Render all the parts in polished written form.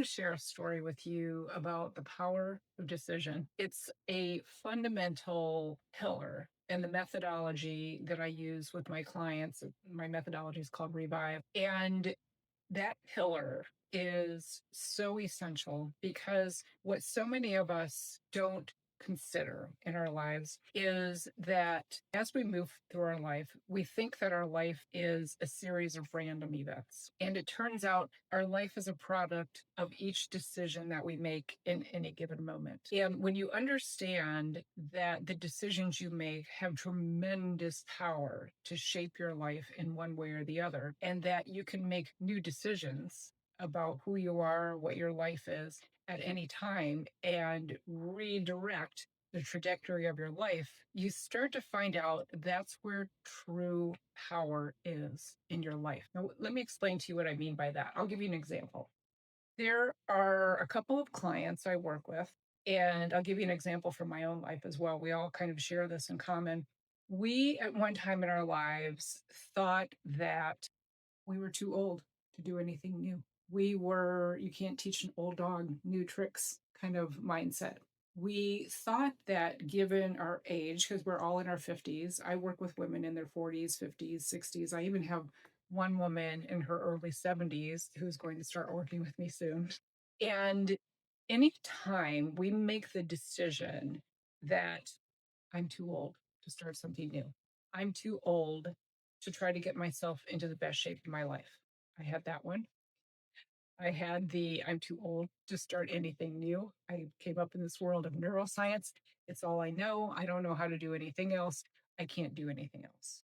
to share a story with you about the power of decision. It's a fundamental pillar in the methodology that I use with my clients. My methodology is called Revive. And that pillar is so essential because what so many of us don't consider in our lives is that as we move through our life, we think that our life is a series of random events. And it turns out our life is a product of each decision that we make in any given moment. And when you understand that the decisions you make have tremendous power to shape your life in one way or the other, and that you can make new decisions about who you are, what your life is at any time, and redirect the trajectory of your life, you start to find out that's where true power is in your life. Now, let me explain to you what I mean by that. I'll give you an example. There are a couple of clients I work with, and I'll give you an example from my own life as well. We all kind of share this in common. We, at one time in our lives, thought that we were too old to do anything new. We were, you can't teach an old dog new tricks kind of mindset. We thought that given our age, because we're all in our 50s, I work with women in their 40s, 50s, 60s. I even have one woman in her early 70s who's going to start working with me soon. And anytime we make the decision that I'm too old to start something new, I'm too old to try to get myself into the best shape of my life. I had that one. I had the I'm too old to start anything new. I came up in this world of neuroscience. It's all I know. I don't know how to do anything else. I can't do anything else.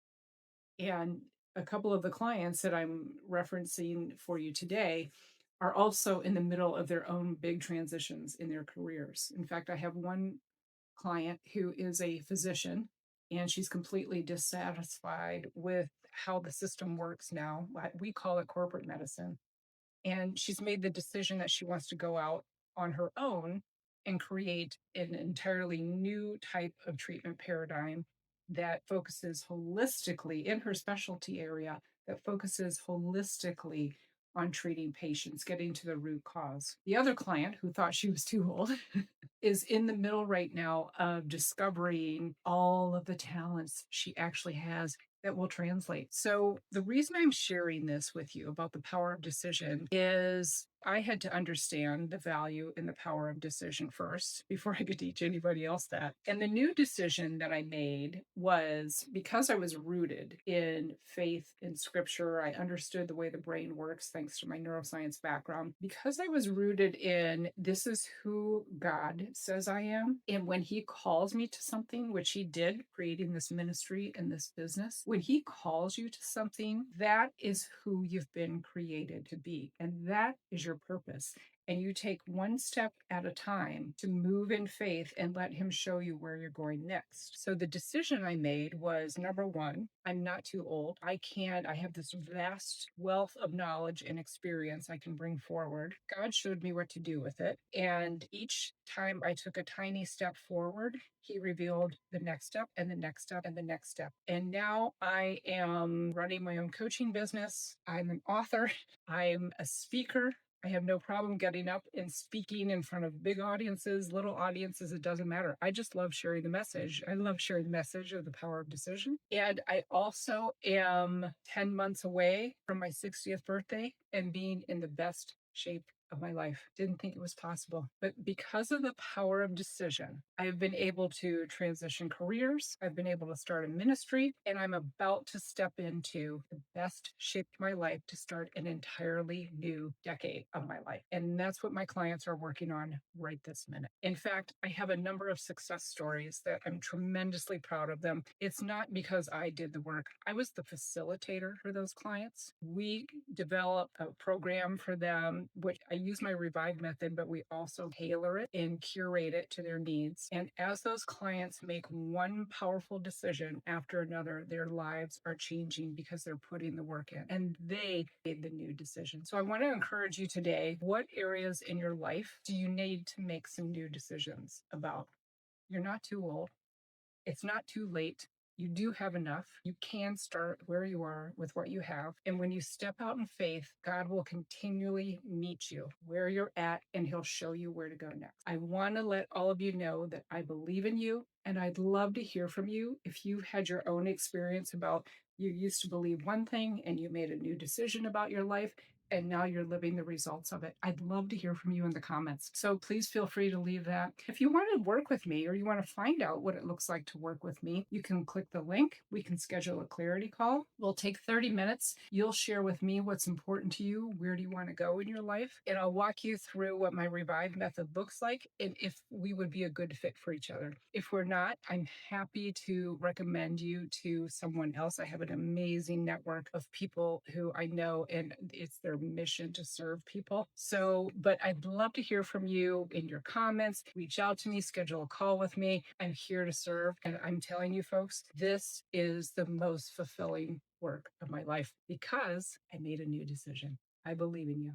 And a couple of the clients that I'm referencing for you today are also in the middle of their own big transitions in their careers. In fact, I have one client who is a physician and she's completely dissatisfied with how the system works now. We call it corporate medicine. And she's made the decision that she wants to go out on her own and create an entirely new type of treatment paradigm that focuses holistically in her specialty area, that focuses holistically on treating patients, getting to the root cause. The other client who thought she was too old is in the middle right now of discovering all of the talents she actually has that will translate. So, the reason I'm sharing this with you about the power of decision is I had to understand the value and the power of decision first before I could teach anybody else that. And the new decision that I made was because I was rooted in faith in scripture, I understood the way the brain works thanks to my neuroscience background. Because I was rooted in this is who God says I am. And when He calls me to something, which He did, creating this ministry and this business, when He calls you to something, that is who you've been created to be. And that is your purpose. And you take one step at a time to move in faith and let Him show you where you're going next. So the decision I made was number one, I'm not too old. I have this vast wealth of knowledge and experience I can bring forward. God showed me what to do with it. And each time I took a tiny step forward, He revealed the next step and the next step and the next step. And now I am running my own coaching business. I'm an author. I'm a speaker. I have no problem getting up and speaking in front of big audiences, little audiences. It doesn't matter. I just love sharing the message. I love sharing the message of the power of decision. And I also am 10 months away from my 60th birthday and being in the best shape of my life. Didn't think it was possible. But because of the power of decision, I have been able to transition careers. I've been able to start a ministry, and I'm about to step into the best shape of my life to start an entirely new decade of my life. And that's what my clients are working on right this minute. In fact, I have a number of success stories that I'm tremendously proud of them. It's not because I did the work. I was the facilitator for those clients. We developed a program for them, which I use my Revive method, but we also tailor it and curate it to their needs. And as those clients make one powerful decision after another, their lives are changing because they're putting the work in and they made the new decision. So I want to encourage you today, what areas in your life do you need to make some new decisions about? You're not too old. It's not too late. You do have enough. You can start where you are with what you have. And when you step out in faith, God will continually meet you where you're at and he'll show you where to go next. I want to let all of you know that I believe in you and I'd love to hear from you if you've had your own experience about you used to believe one thing and you made a new decision about your life and now you're living the results of it. I'd love to hear from you in the comments. So please feel free to leave that. If you want to work with me or you want to find out what it looks like to work with me, you can click the link. We can schedule a clarity call. We'll take 30 minutes. You'll share with me what's important to you. Where do you want to go in your life? And I'll walk you through what my Revive method looks like and if we would be a good fit for each other. If we're not, I'm happy to recommend you to someone else. I have an amazing network of people who I know, and it's their mission to serve people. So, but I'd love to hear from you in your comments. Reach out to me, schedule a call with me. I'm here to serve. And I'm telling you, folks, this is the most fulfilling work of my life because I made a new decision. I believe in you.